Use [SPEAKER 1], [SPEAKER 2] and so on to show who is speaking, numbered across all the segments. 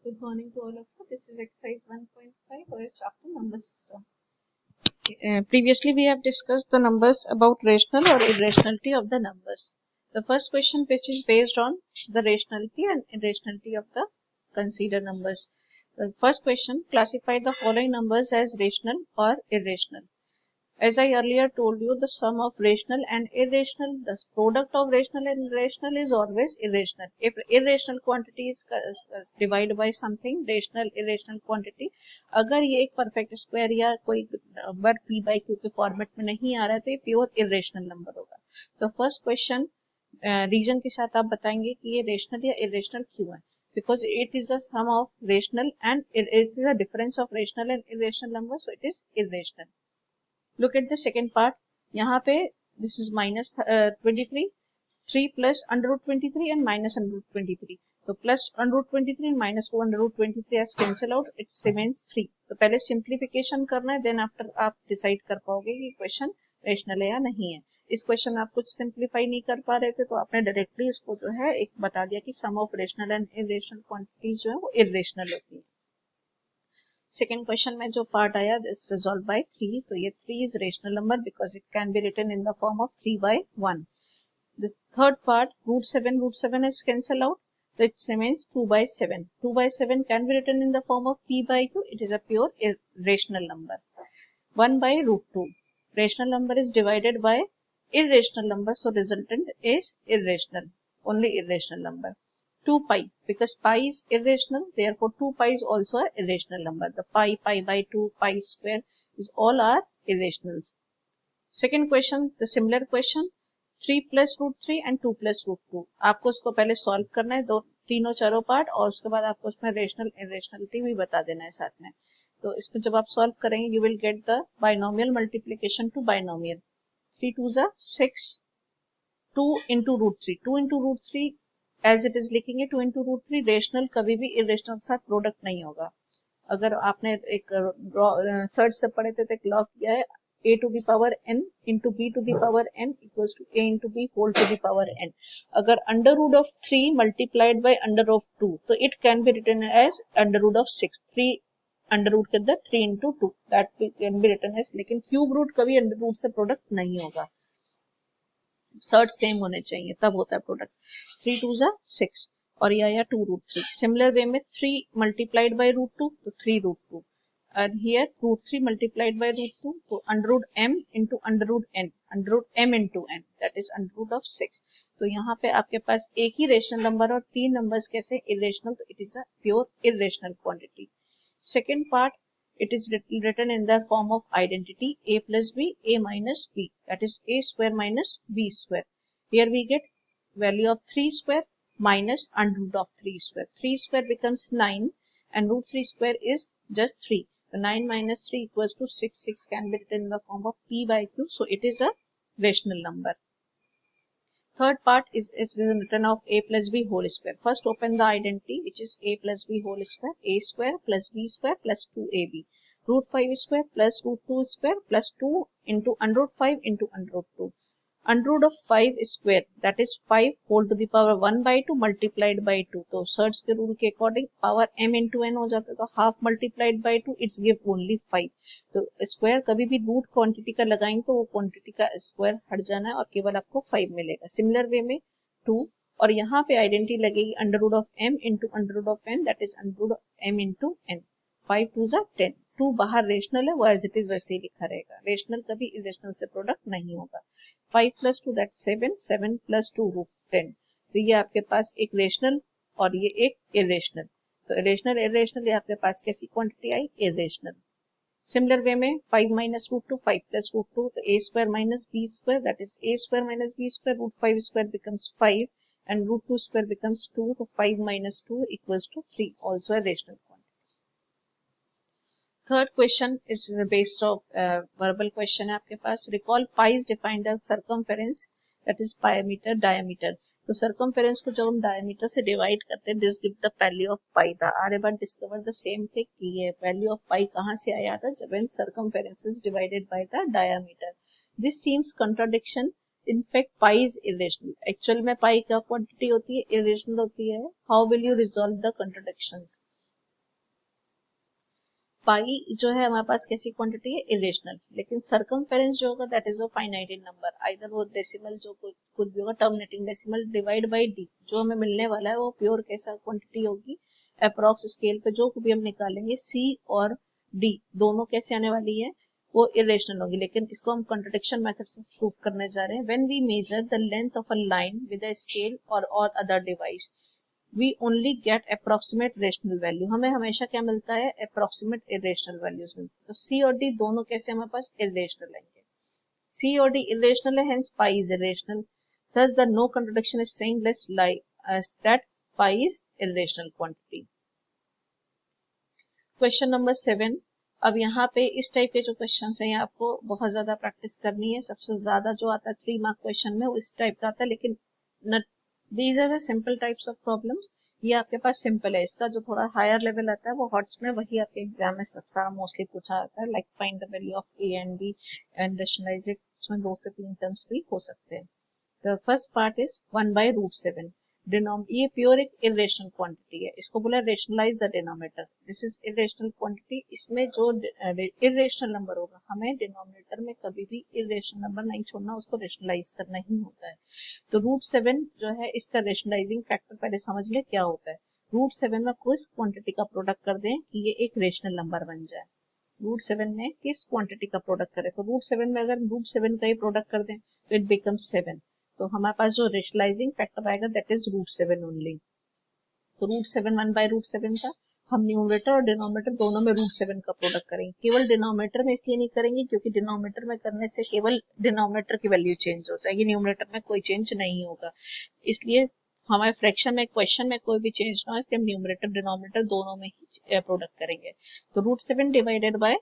[SPEAKER 1] Good morning to all of you. This is exercise 1.5 or chapter number system. Previously, we have discussed the numbers about rational or irrationality of the numbers. The first question, which is based on the rationality and irrationality of the considered numbers. The first question, classify the following numbers as rational or irrational. As I earlier told you, the sum of rational and irrational, the product of rational and irrational is always irrational. If irrational quantity is divided by something, rational irrational quantity, अगर ये एक perfect square या कोई number p by q के format में नहीं आ रहा है तो ये प्योर इरेशनल नंबर होगा. तो फर्स्ट क्वेश्चन रीजन के साथ आप बताएंगे कि ये रेशनल या इरेशनल क्यों है. Because it is a sum of rational and it is a difference of rational and irrational numbers, so it is irrational. Look at the second part. यहाँ पे this is minus 23, 3 plus under root 23 and minus under root 23. तो plus under root 23 and minus under root 23 as cancel out, it remains 3. तो पहले simplification करना है, then after आप decide कर पाओगे कि question rational है या नहीं है. इस क्वेश्चन में आप कुछ सिंप्लीफाई नहीं कर पा रहे थे तो आपने डायरेक्टली उसको जो है एक बता दिया कि sum of rational and irrational quantities जो है वो इरेशनल होती है. सेकेंड क्वेश्चन में जो पार्ट आया दिस रिजॉल्व बाय 3, तो ये 3 is rational number because it can be written in the form of 3 by 1. This third part root 7 is cancel out, so it remains 2 by 7. 2 by 7 can be written in the form of p by q. It is a pure irrational number. 1 by root 2. Rational number is divided by irrational number, so resultant is irrational, only irrational number. 2 pi, because pi is irrational, therefore 2 pi is also an irrational number. The pi, pi by 2, pi square is all are irrationals. Second question, the similar question, 3 plus root 3 and 2 plus root 2. आपको इसको पहले solve करना है, दो तीनों चारों part, और उसके बाद आपको उसमें रेशनल इरेशनलिटी भी बता देना है साथ में. तो इसको जब आप सॉल्व करेंगे you will get the binomial multiplication to binomial. 3 2 जा 6, 2 into root 3. 2 into root 3 as it is लिखेंगे 2 into root 3. रेशनल कभी भी इरेशनल के साथ प्रोडक्ट नहीं होगा. अगर आपने एक सर्च से पढ़े थे तो एक लॉ किया है a to the power n into b to the power n equals to a into b whole to the power n. अगर under root of 3 multiplied by under of 2 तो it can be written as under root of 6. 3 under root के अंदर 3 into 2 that can be written as, लेकिन cube root कभी under root से product नहीं होगा. Search same होने चाहिए तब होता है प्रोडक्ट. 3 2 जा 6 और ये आया 2 root 3. सिमिलर वे में 3 multiplied by root 2 तो 3 root 2 and here root 3 multiplied by root 2 तो under root m into under root n, under root m into n, that is under root of 6. तो यहाँ पे आपके पास एक ही रेशनल नंबर और तीन नंबर्स कैसे इरेशनल, तो it is a pure irrational quantity. Second part, it is written in the form of identity a plus b, a minus b, that is a square minus b square. Here we get value of 3 square minus under root of 3 square. 3 square becomes 9 and root 3 square is just 3. So 9 minus 3 equals to 6. 6 can be written in the form of p by q, so it is a rational number. Third part is it is written of a plus b whole square. First open the identity which is a plus b whole square, a square plus b square plus 2ab. Root 5 square plus root 2 square plus 2 into under root 5 into under root 2. Under root of 5 square, that is 5 whole to the power 1 by 2 multiplied by 2. तो search के rule के according power m into n हो जाता है, तो half multiplied by 2 it's give only 5. तो square कभी भी रूट क्वांटिटी का लगाएंगे तो वो क्वांटिटी का स्क्वायर हट जाना है और केवल आपको 5 मिलेगा. सिमिलर वे में 2 और यहाँ पे आइडेंटिटी लगेगी under root of m into under root of n, that is under root of m into n. 5 2 जा 10. 2 बाहर रेशनल है, वो एज इट इज वैसे ही लिखा रहेगा. रेशनल कभी इरेशनल से प्रोडक्ट नहीं होगा. 5 plus 2 that 7, 7 plus 2 root 10. तो ये आपके पास एक रेशनल और ये एक इरेशनल. तो रेशनल इरेशनल ये आपके पास कैसी क्वांटिटी आई, इरेशनल. सिमिलर वे में 5 minus root 2, 5 plus root 2, तो a square minus b square, that is a square minus b square, root 5 square becomes 5 and root 2 square becomes 2, so 5 minus 2 equals to 3, also a rational quantity. Third question is based of verbal question है आपके पास. Recall pi is defined as circumference, that is diameter, diameter. तो circumference को जब हम diameter से divide करते हैं, this gives the value of pi. The Aryabhat discovered the same thing कि ये value of pi कहाँ से आया था, जब when circumference is divided by the diameter. This seems contradiction. In fact, pi is irrational. Actual में pi क्या quantity होती है, irrational होती है. How will you resolve the contradictions? पाई जो है हमारे पास कैसी क्वांटिटी है, इरेशनल, लेकिन सरकमफेरेंस जो होगा that is a finite in number, either वो डेसिमल जो कुछ भी होगा, terminating decimal divide by D, जो हमें मिलने वाला है वो प्योर कैसा क्वांटिटी होगी, अप्रॉक्स स्केल पे जो भी हम निकालेंगे सी और डी दोनों कैसे आने वाली है, वो इरेशनल होगी, लेकिन इसको हम कॉन्ट्रडिक्शन मेथड से प्रूव करने जा रहे हैं। When we measure the length of a line with a scale और other device we only get approximate rational value, हमें हमेशा क्या मिलता है, approximate irrational values मिलती है। तो C और D दोनों कैसे हमारे पास irrational आएंगे, C और D irrational है, hence pi is irrational, thus the no contradiction is saying let's lie as that pi is irrational quantity। Question number 7, अब यहाँ पे इस टाइप के जो क्वेश्चन है आपको बहुत ज्यादा प्रैक्टिस करनी है, सबसे ज्यादा जो आता है 3 मार्क क्वेश्चन में वो इस टाइप का आता है, लेकिन these are the simple types of problems, ये आपके पास सिंपल है, इसका जो थोड़ा हायर लेवल आता है वो हॉट्स में, वही आपके एग्जाम में सब सारा मोस्टली पूछा जाता है, like find the value of A and B and rationalise it, इसमें 2 से 3 टर्म्स भी हो सकते हैं। द फर्स्ट पार्ट इज 1/√7, ये प्योर एक इरेशनल क्वांटिटी है, इसको बोला rationalise the denominator, this is irrational quantity, इसमें जो इरेशनल नंबर होगा हमें डिनोमिनेटर में कभी भी इरेशनल नंबर नहीं छोड़ना, उसको रेशनलाइज करना ही होता है। तो √7 जो है इसका रेशनलाइजिंग फैक्टर पहले समझ ले क्या होता है, √7 में किस क्वांटिटी का प्रोडक्ट कर दें कि ये एक रेशनल नंबर बन जाए, √7 में किस क्वांटिटी का प्रोडक्ट करें, तो √7 में अगर √7 का ही प्रोडक्ट कर दें तो इट बिकम्स 7, तो हमारे पास जो रेशनलाइजिंग फैक्टर आएगा दैट इज √7 ओनली। तो √7 1/√7 था, हम न्यूमरेटर और डिनोमिनेटर दोनों में √7 का प्रोडक्ट करेंगे, केवल डिनोमिनेटर में इसलिए नहीं करेंगे क्योंकि डिनोमिनेटर में करने से केवल डिनोमिनेटर की वैल्यू चेंज हो जाएगी, न्यूमरेटर में कोई चेंज नहीं होगा, इसलिए हमारे फ्रैक्शन में क्वेश्चन में कोई भी चेंज ना हो, इसलिए हम न्यूमरेटर डिनोमिनेटर दोनों में ही प्रोडक्ट करेंगे। तो √7 डिवाइडेड बाय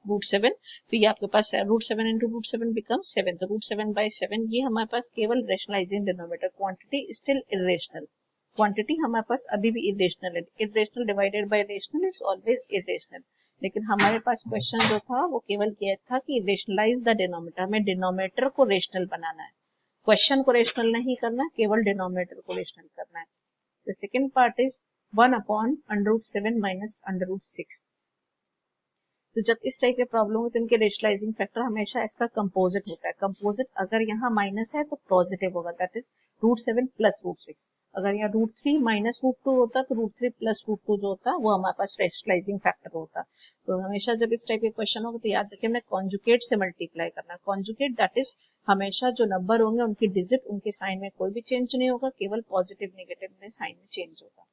[SPEAKER 1] √7, तो ये आपके पास है √7 इंटू √7 बिकम 7, तो √7/7 ये हमारे पास केवल rationalising denominator, quantity still irrational, quantity हमारे पास अभी भी इरेशनल है, irrational divided by rational it's always irrational, लेकिन हमारे पास क्वेश्चन जो था वो केवल ये था कि रेशनलाइज द डिनोमिनेटर, हमें डिनोमिनेटर को रेशनल बनाना है, क्वेश्चन को रेशनल नहीं करना, केवल डिनोमिनेटर को रेशनल करना है। The second part is 1/√7 minus √6, तो जब इस टाइप के प्रॉब्लम होते हैं इनके रेशनलाइजिंग फैक्टर हमेशा इसका कंपोजिट होता है, कंपोजिट अगर यहाँ माइनस है तो पॉजिटिव होगा, दैट इज √7 प्लस √6, अगर यहाँ √3 माइनस √2 होता तो √3 प्लस √2 जो होता वो हमारे पास रेशनलाइजिंग फैक्टर होता। तो हमेशा जब इस टाइप के क्वेश्चन होगा तो याद रखिए हमें कॉन्जुगेट से मल्टीप्लाई करना, कॉन्जुगेट दैट इज हमेशा जो नंबर होंगे उनकी डिजिट उनके साइन में कोई भी चेंज नहीं होगा, केवल पॉजिटिव नेगेटिव में साइन में चेंज होगा।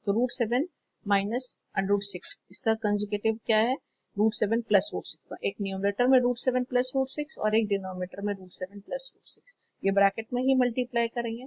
[SPEAKER 1] तो √7 माइनस √6 इसका कंजुगेटिव क्या है, √7 प्लस √6, तो एक न्यूमरेटर में √7 प्लस √6 और एक डिनोमिनेटर में √7 प्लस √6, ये ब्रैकेट में ही मल्टीप्लाई करेंगे।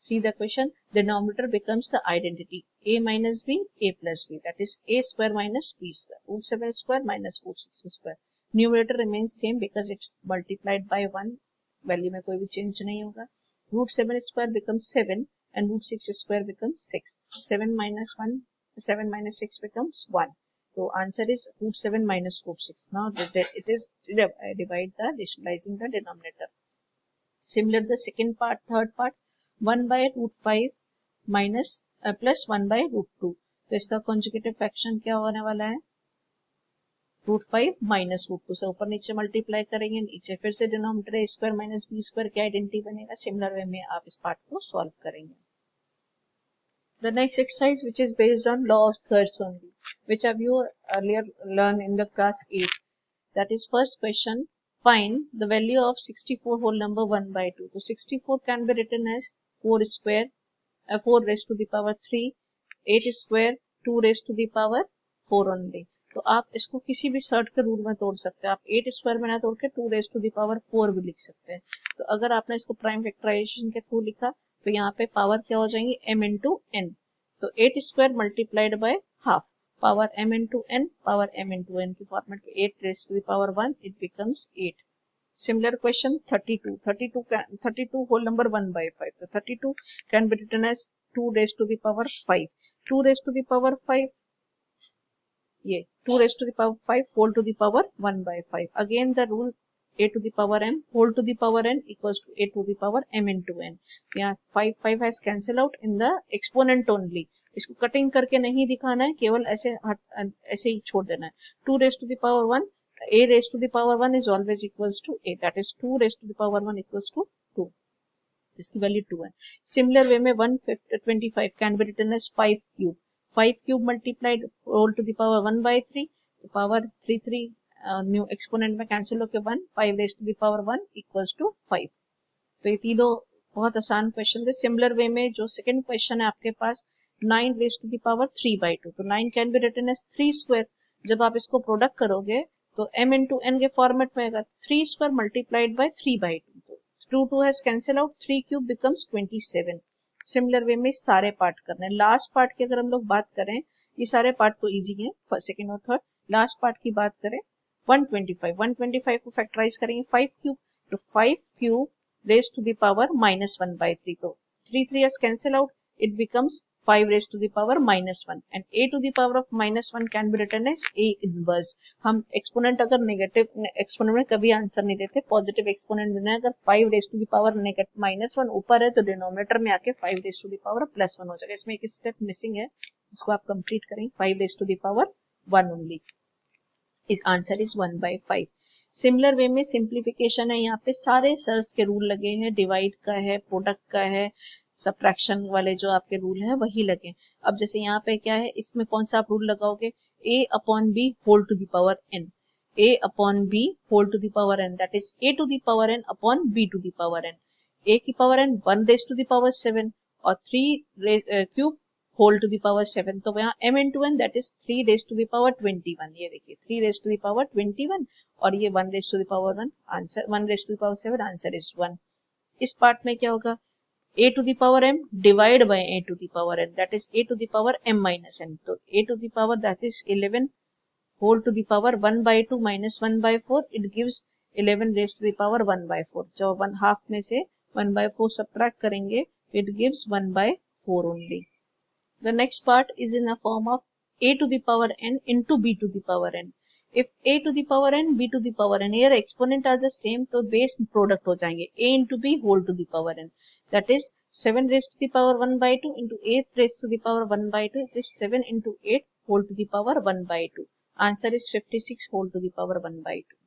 [SPEAKER 1] See the question, denominator becomes the identity a minus b a plus b, that is a square minus b square, √7 square minus √6 square, numerator remains same because it's multiplied by 1, value में कोई भी change नहीं होगा, √7 square becomes 7 and √6 square becomes 6, 7 minus 1 7 minus 6 becomes 1, so answer is √7 minus √6, now it is divide the rationalizing the denominator। Similar the second part, third part, 1/√5 minus plus 1/√2, तो इसका conjugative fraction क्या होने वाला है, √5 minus √2 से ऊपर नीचे multiply करेंगे, नीचे फिर से denominator a square minus b square की आइडेंटिटी बनेगा, सिमिलर वे में आप इस पार्ट को सॉल्व करेंगे। The next exercise which is based on law of thirds only, which have you earlier learned in the class 8, that is first question, find the value of 64 whole number 1/2, so 64 can be written as 4 square 4 raised to the power 3, 8 square 2 raised to the power 4 only, तो आप इसको किसी भी shirt के rule में तोड़ सकते हैं, आप 8 स्क्वायर में ना तोड़ के 2 raised to the power 4 भी लिख सकते हैं। तो अगर आपने इसको प्राइम फैक्टराइजेशन के थ्रू लिखा तो यहाँ पे पावर क्या हो जाएंगी m into n, तो 8 square multiplied by half, power m into n, power m into n की फॉर्मेट में 8 raised to the power 1, it becomes 8। Similar question 32 whole number 1/5, so 32 can be written as 2 raised to the power 5, 2 raised to the power 5, ये 2 raised to the power 5 whole to the power 1/5, again the rule a to the power m whole to the power n equals to a to the power m into n, यहाँ 5 has cancel out in the exponent only, इसको cutting करके नहीं दिखाना है, केवल ऐसे ही छोड़ देना है. 2 raised to the power 1, a raised to the power 1 is always equals to a, that is 2 raised to the power 1 equals to 2. इसकी वैल्यू 2 है. सिमिलर वे में 125 can be written as 5 cube. 5 cube multiplied whole to the power 1 by 3, power 3 new exponent में cancel होके 1, 5 raise to the power 1 equals to 5. तो ये तीनों बहुत आसान क्वेश्चन थे. सिमिलर वे में जो सेकंड क्वेश्चन है आपके पास 9 raise to the power 3 by 2, तो 9 can be written as 3 square. जब आप इसको प्रोडक्ट करोगे तो m इंटू n के फॉर्मेट में आएगा 3 square multiplied by 3 by 2. 2 has cancel out, 3 cube becomes 27. Similar way में सारे पार्ट करने हैं. लास्ट पार्ट की अगर हम लोग बात करें, ये सारे पार्ट तो इजी हैं, फर्स्ट सेकंड और थर्ड. लास्ट पार्ट की बात करें 125 को फैक्टराइज करेंगे 5 क्यूब, तो 5 cube raise to the power -1 by 3, तो 3 has cancel out, it becomes 5 raised to the power -1, and a to the power of -1 can be written as a inverse. हम exponent अगर negative exponent में कभी answer नहीं देते, positive exponent देना है. अगर 5 raised to the power -1 ऊपर है तो डिनोमिनेटर में आके 5 raised to the power +1 हो जाएगा. इसमें एक स्टेप मिसिंग है, इसको आप कंप्लीट करें. 5 raised to the power 1 only. इस answer is 1 by 5. Similar way में सिंप्लीफिकेशन है, यहाँ पे सारे सर्च के रूल लगे हैं, डिवाइड का है, प्रोडक्ट का है, सब्ट्रैक्शन वाले जो आपके रूल हैं वही लगे. अब जैसे यहाँ पे क्या है, इसमें कौन सा आप रूल लगाओगे, a upon b whole to the power n, a upon b whole to the power n, that is a to the power n upon b to the power n. a की power n 1 raise to the power 7 और 3 cube whole to the power 7, तो यहाँ m into n that is 3 raise to the power 21. ये देखिए 3 raise to the power 21 और ये 1 raise to the power 1, answer 1 raise to the power 7, answer is 1. इस part में क्या होगा, a to the power m divide by a to the power n, that is a to the power m minus n. तो a to the power that is 11 whole to the power 1 by 2 minus 1 by 4, it gives 11 raised to the power 1 by 4. जो 1 half में से 1 by 4 subtract करेंगे, it gives 1 by 4 only. The next part is in the form of a to the power n into b to the power n. If a to the power n, b to the power n, here exponent are the same, तो base product हो जाएंगे a into b whole to the power n. That is 7 raised to the power 1 by 2 into 8 raised to the power 1 by 2. It is 7 into 8 whole to the power 1 by 2. Answer is 56 whole to the power 1 by 2.